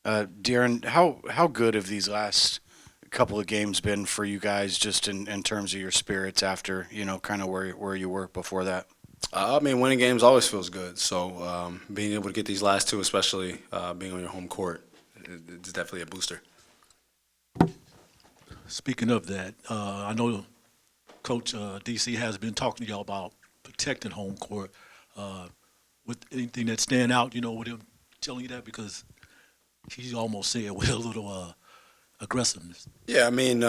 Darren, how good have these last couple of games been for you guys, just in terms of your spirits after kind of where you were before that? I mean, winning games always feels good. So being able to get these last two, especially being on your home court, it's definitely a booster. Speaking of that, I know Coach DC has been talking to y'all about protecting home court. Uh, with anything that stand out, with him telling you that because he almost said with a little aggressiveness. Yeah, I mean,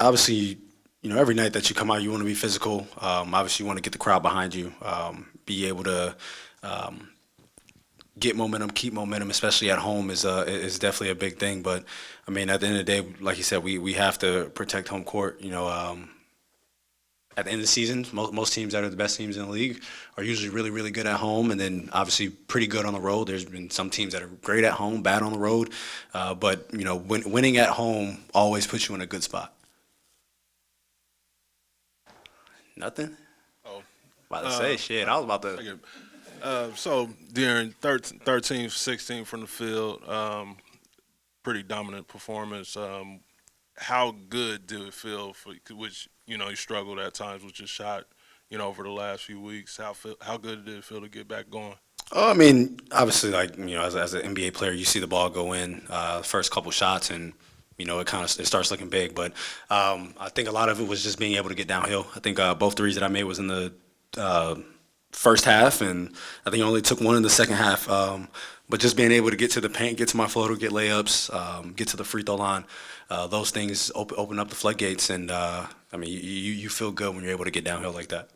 obviously, every night that you come out, you want to be physical. Obviously, you want to get the crowd behind you, be able to um, get momentum, keep momentum, especially at home is definitely a big thing. But I mean, at the end of the day, like you said, we have to protect home court. At the end of the season, most teams that are the best teams in the league are usually really, really good at home, and then obviously pretty good on the road. There's been some teams that are great at home, bad on the road, but winning at home always puts you in a good spot. Nothing. Oh, About to say uh, shit. I was about to. okay. So during 13, 16 from the field, pretty dominant performance. How good did it feel for which you struggled at times with your shot, over the last few weeks? How good did it feel to get back going? Oh, I mean, obviously, like as an NBA player, you see the ball go in first couple shots, and it starts looking big. But I think a lot of it was just being able to get downhill. I think both threes that I made was in the uh, first half, and I think I only took one in the second half. But just being able to get to the paint, get to my floater, get layups, get to the free throw line, those things open up the floodgates, and I mean, you feel good when you're able to get downhill like that.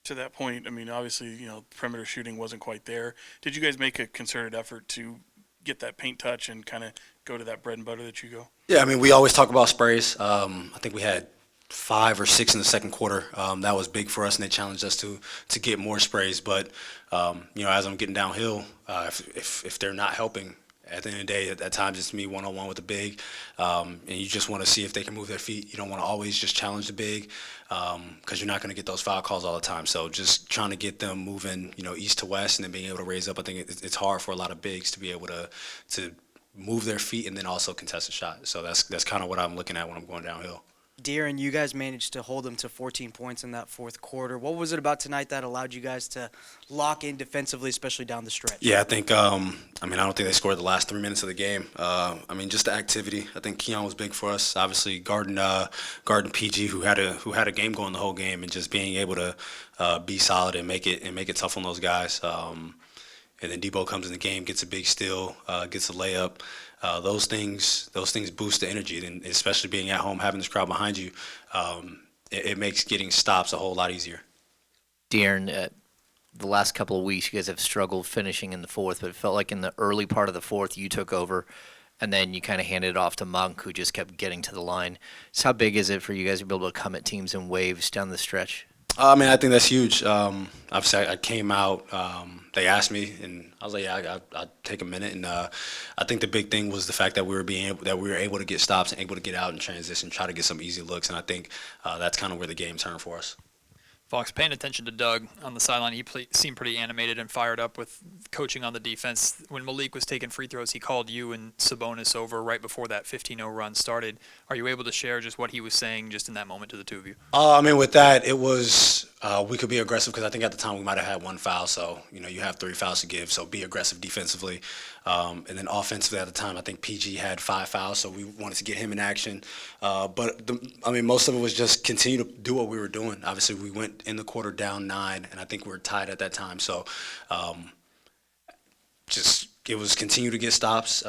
To that point, I mean, obviously, perimeter shooting wasn't quite there. Did you guys make a concerted effort to get that paint touch and kind of go to that bread and butter that you go? Yeah, I mean, we always talk about sprays. I think we had 5 or 6 in the second quarter. That was big for us, and they challenged us to get more sprays. But as I'm getting downhill, if they're not helping, at the end of the day, at times it's me one on one with the big, and you just want to see if they can move their feet. You don't want to always just challenge the big because you're not going to get those foul calls all the time. So just trying to get them moving, east to west, and then being able to raise up. I think it's hard for a lot of bigs to be able to move their feet and then also contest a shot. So that's kind of what I'm looking at when I'm going downhill. De'Aaron, you guys managed to hold them to 14 points in that fourth quarter. What was it about tonight that allowed you guys to lock in defensively, especially down the stretch? Yeah, I think. I mean, I don't think they scored the last 3 minutes of the game. I mean, just the activity. I think Keon was big for us. Obviously, guarding PG, who had a game going the whole game, and just being able to be solid and make it tough on those guys. And then Debo comes in the game, gets a big steal, gets a layup. Those things boost the energy, and especially being at home, having this crowd behind you, it makes getting stops a whole lot easier. De'Aaron, the last couple of weeks, you guys have struggled finishing in the fourth, but it felt like in the early part of the fourth, you took over, and then you kind of handed it off to Monk, who just kept getting to the line. So how big is it for you guys to be able to come at teams in waves down the stretch? I mean, I think that's huge. Obviously, I came out. They asked me, and I was like, "Yeah, I'll take a minute." And I think the big thing was the fact that we were able to get stops and able to get out and transition, try to get some easy looks. And I think that's kind of where the game turned for us. Fox, paying attention to Doug on the sideline, he seemed pretty animated and fired up with coaching on the defense. When Malik was taking free throws, he called you and Sabonis over right before that 15-0 run started. Are you able to share just what he was saying just in that moment to the two of you? I mean, with that, it was we could be aggressive because I think at the time we might have had one foul. So you have 3 fouls to give. So be aggressive defensively, and then offensively at the time, I think PG had 5 fouls. So we wanted to get him in action. I mean, most of it was just continue to do what we were doing. Obviously, we went in the quarter down 9, and I think we were tied at that time. So just it was continue to get stops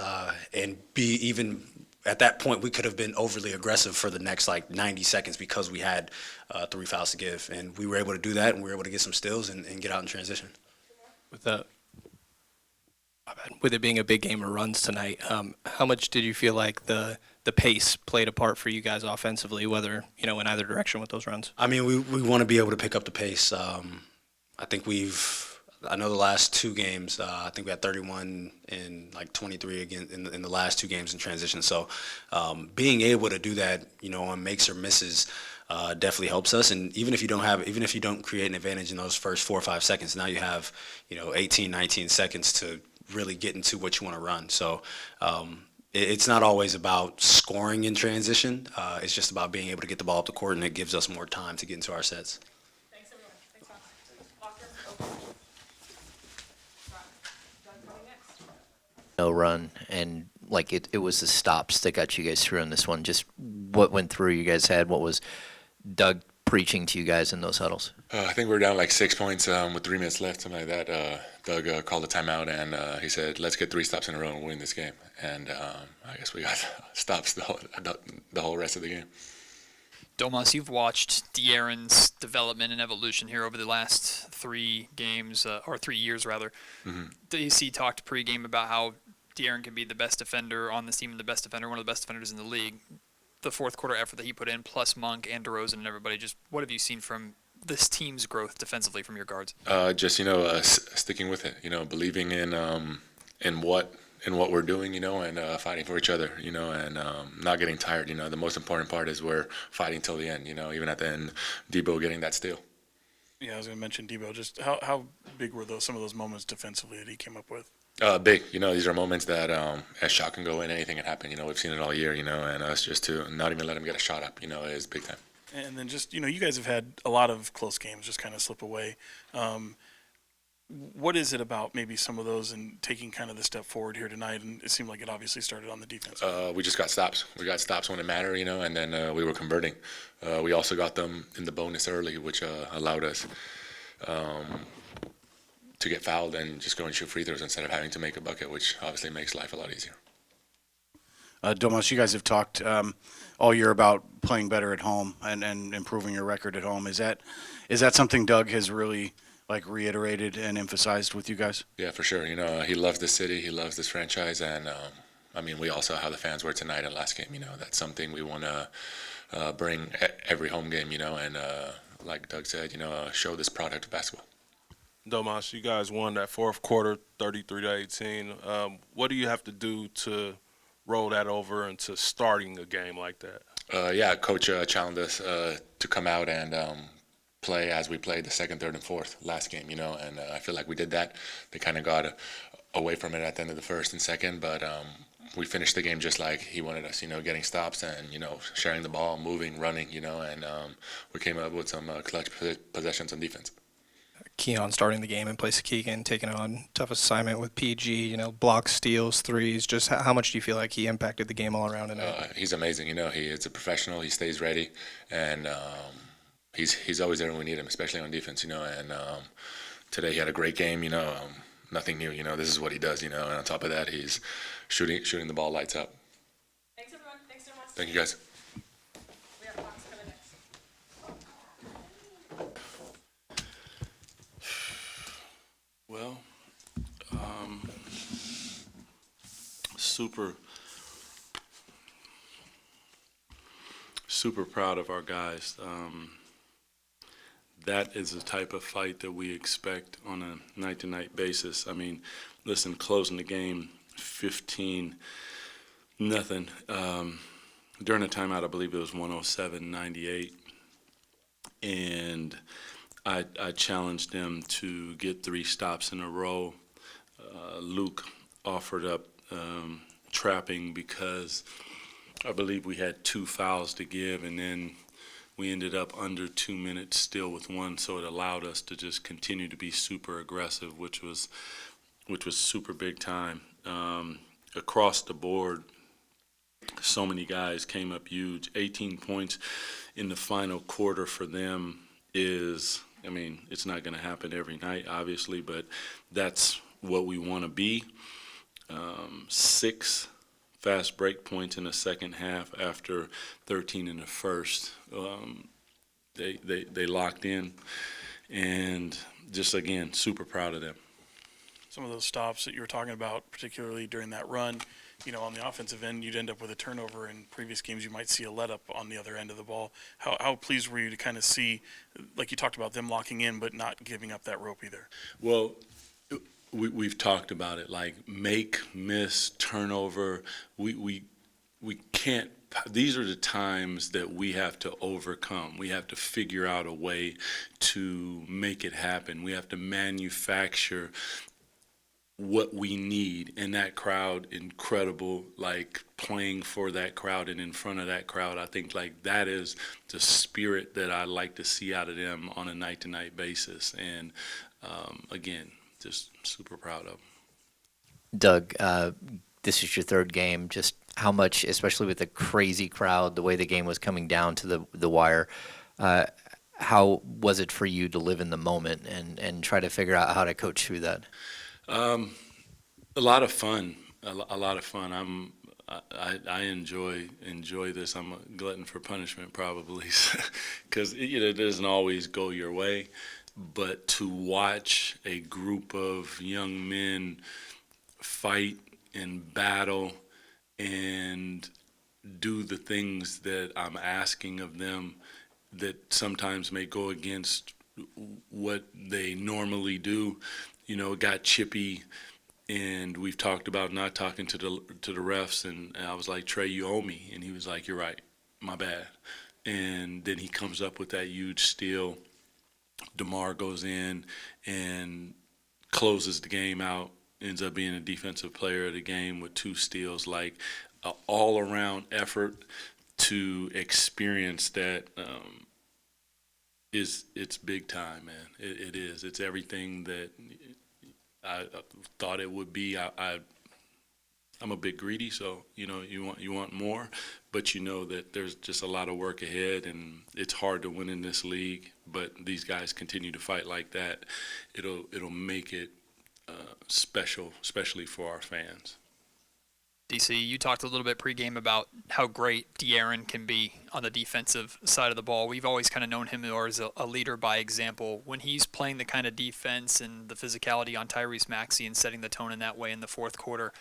and be even at that point we could have been overly aggressive for the next like 90 seconds because we had 3 fouls to give, and we were able to do that, and we were able to get some steals and get out in transition. With the with it being a big game of runs tonight, how much did you feel like the pace played a part for you guys offensively, whether in either direction with those runs? I mean, we want to be able to pick up the pace. I think I know the last 2 games, I think we had 31 and like 23 again in the last 2 games in transition. So being able to do that, on makes or misses, definitely helps us. And even if you don't create an advantage in those first 4 or 5 seconds, now you have 18, 19 seconds to really getting to what you want to run. So it's not always about scoring in transition. It's just about being able to get the ball up the court, and it gives us more time to get into our sets. Thanks, everyone. Thanks, Walker. Over. Doug coming next. No run, and like it was the stops that got you guys through in this one. Just what went through you guys' head? What was Doug preaching to you guys in those huddles? I think we were down like 6 points with 3 minutes left, something like that. Doug called a timeout, and he said, "Let's get 3 stops in a row and win this game." And I guess we got stops the whole rest of the game. Domas, you've watched De'Aaron's development and evolution here over the last 3 games, or 3 years rather. Mm-hmm. DC talked pregame about how De'Aaron can be the best defender on this team and the best defender, one of the best defenders in the league. The fourth quarter effort that he put in, plus Monk and DeRozan and everybody, just what have you seen from this team's growth defensively from your guards? Just sticking with it, believing in what we're doing, and fighting for each other, and not getting tired. The most important part is we're fighting till the end. Even at the end, Debo getting that steal. Yeah, I was going to mention Debo. Just how big were some of those moments defensively that he came up with? Big. These are moments that a shot can go in, anything can happen. We've seen it all year. And us just to not even let him get a shot up, is big time. And then just, you guys have had a lot of close games just kind of slip away. What is it about maybe some of those and taking kind of the step forward here tonight? And it seemed like it obviously started on the defense. We just got stops. We got stops when it mattered, and then we were converting. We also got them in the bonus early, which allowed us to get fouled and just go and shoot free throws instead of having to make a bucket, which obviously makes life a lot easier. Domas, you guys have talked all year about playing better at home and improving your record at home. Is that something Doug has really reiterated and emphasized with you guys? Yeah, for sure. He loves this city, he loves this franchise, and we all saw how the fans were tonight and last game. That's something we want to bring every home game. And like Doug said, show this product of basketball. Domas, you guys won that fourth quarter, 33-18. What do you have to do to roll that over into starting a game like that? Yeah, Coach challenged us to come out and play as we played the second, third, and fourth last game, and I feel like we did that. They kind of got away from it at the end of the first and second, but we finished the game just like he wanted us, getting stops and, sharing the ball, moving, running, and we came up with some clutch possessions on defense. Keon starting the game in place of Keegan, taking on tough assignment with PG, blocks, steals, threes. Just how much do you feel like he impacted the game all around tonight? He's amazing. He is a professional. He stays ready, and he's always there when we need him, especially on defense. And today he had a great game. Nothing new. This is what he does. And on top of that, he's shooting the ball lights up. Thanks, everyone. Thanks so much. Thank you, guys. We have Fox coming next. Well, super proud of our guys. That is the type of fight that we expect on a night-to-night basis. Listen, closing the game 15-0. During the timeout, I believe it was 107-98. And I challenged them to get 3 stops in a row. Luke offered up trapping because I believe we had 2 fouls to give, and then we ended up under 2 minutes still with 1, so it allowed us to just continue to be super aggressive, which was super big time. Across the board, so many guys came up huge. 18 points in the final quarter for them is, it's not going to happen every night, obviously, but that's what we want to be. 6 fast break points in the second half after 13 in the first. They locked in, and just, again, super proud of them. Some of those stops that you were talking about, particularly during that run, on the offensive end, you'd end up with a turnover. In previous games, you might see a let-up on the other end of the ball. How pleased were you to kind of see, like you talked about, them locking in but not giving up that rope either? Well, we've talked about it, like make, miss, turnover. We can't. These are the times that we have to overcome. We have to figure out a way to make it happen. We have to manufacture what we need, and that crowd incredible, like playing for that crowd and in front of that crowd. I think like that is the spirit that I like to see out of them on a night-to-night basis. And again, just super proud of them. Doug, this is your third game. Just how much, especially with the crazy crowd, the way the game was coming down to the wire, how was it for you to live in the moment and try to figure out how to coach through that? A lot of fun. A lot of fun. I enjoy this. I'm a glutton for punishment probably, because it doesn't always go your way. But to watch a group of young men fight and battle and do the things that I'm asking of them that sometimes may go against what they normally do, it got chippy. And we've talked about not talking to the refs, and I was like, Trey, you owe me. And he was like, you're right, my bad. And then he comes up with that huge steal. DeMar goes in and closes the game out, ends up being a defensive player of the game with 2 steals, like an all-around effort to experience that. It's big time, man. It is. It's everything that I thought it would be. I'm a bit greedy, so you want more, but you know that there's just a lot of work ahead, and it's hard to win in this league. But these guys continue to fight like that. It'll make it special, especially for our fans. DC, you talked a little bit pregame about how great De'Aaron can be on the defensive side of the ball. We've always kind of known him as a leader by example. When he's playing the kind of defense and the physicality on Tyrese Maxey and setting the tone in that way in the fourth quarter,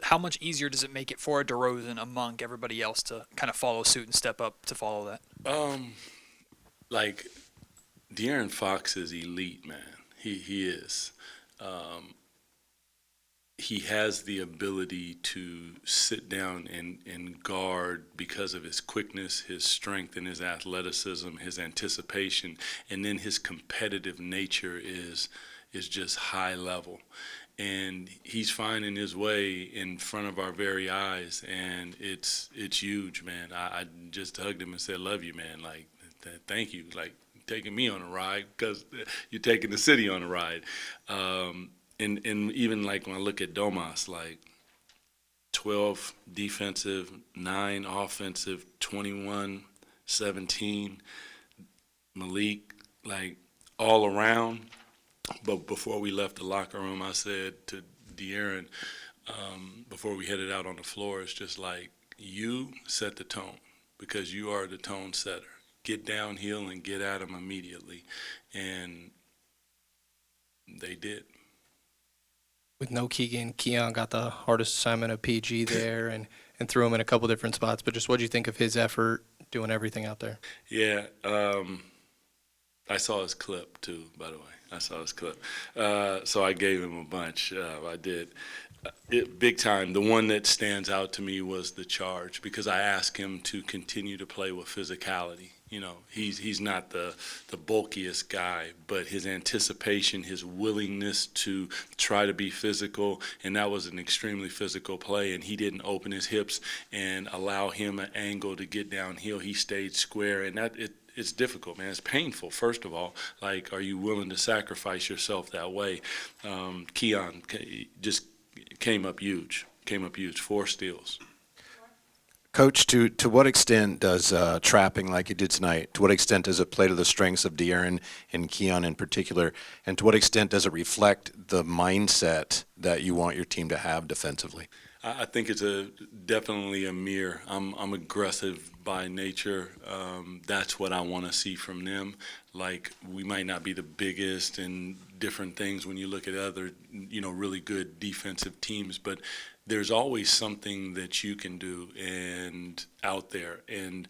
how much easier does it make it for a DeRozan, a Monk, everybody else to kind of follow suit and step up to follow that? Like De'Aaron Fox is elite, man. He is. He has the ability to sit down and guard because of his quickness, his strength, and his athleticism, his anticipation, and then his competitive nature is just high level. And he's finding his way in front of our very eyes, and it's huge, man. I just hugged him and said, love you, man. Like, thank you. Like, taking me on a ride, because you're taking the city on a ride. And even like when I look at Domas, like 12 defensive, 9 offensive, 21, 17, Malik, like all around. But before we left the locker room, I said to De'Aaron, before we headed out on the floor, it's just like, you set the tone, because you are the tone setter. Get downhill and get at them immediately. And they did. With no Keegan, Keon got the hardest assignment of PG there and threw him in a couple different spots. But just what do you think of his effort doing everything out there? Yeah, I saw his clip too, by the way. I saw his clip. So I gave him a bunch. I did. Big time. The one that stands out to me was the charge, because I asked him to continue to play with physicality. He's not the bulkiest guy, but his anticipation, his willingness to try to be physical, and that was an extremely physical play, and he didn't open his hips and allow him an angle to get downhill. He stayed square, and it's difficult, man. It's painful, first of all. Like, are you willing to sacrifice yourself that way? Keon just came up huge, 4 steals. Coach, to what extent does trapping like you did tonight, to what extent does it play to the strengths of De'Aaron and Keon in particular, and to what extent does it reflect the mindset that you want your team to have defensively? I think it's definitely a mirror. I'm aggressive by nature. That's what I want to see from them. Like, we might not be the biggest and different things when you look at other, really good defensive teams, but there's always something that you can do and out there. And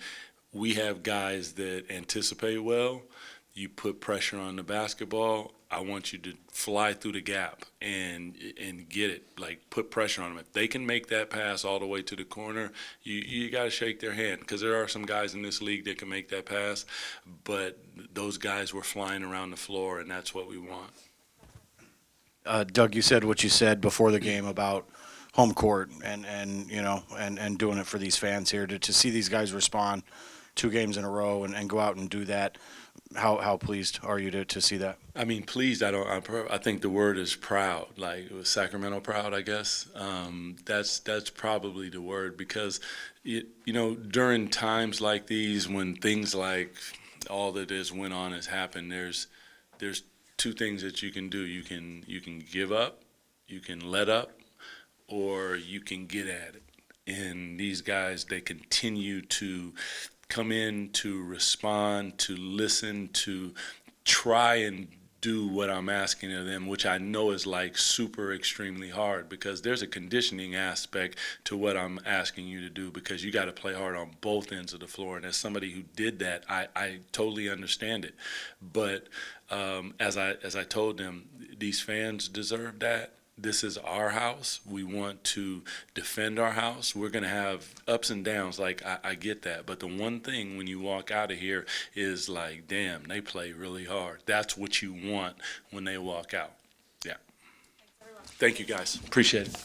we have guys that anticipate well. You put pressure on the basketball, I want you to fly through the gap and get it. Like, put pressure on them. If they can make that pass all the way to the corner, you got to shake their hand, because there are some guys in this league that can make that pass, but those guys were flying around the floor, and that's what we want. Doug, you said what you said before the game about home court and you know and doing it for these fans here to see these guys respond 2 games in a row and go out and do that. How pleased are you to see that? I mean, pleased. I think the word is proud. Like it was Sacramento proud, I guess. That's probably the word because, you know, during times like these when things like all that has went on has happened, there's 2 things that you can do. You can give up, you can let up, or you can get at it. And these guys, they continue to come in, to respond, to listen, to try and do what I'm asking of them, which I know is like super extremely hard because there's a conditioning aspect to what I'm asking you to do because you got to play hard on both ends of the floor. And as somebody who did that, I totally understand it. But as I told them, these fans deserve that. This is our house. We want to defend our house. We're going to have ups and downs. Like, I get that. But the one thing when you walk out of here is like, damn, they play really hard. That's what you want when they walk out. Yeah. Thank you, guys. Appreciate it.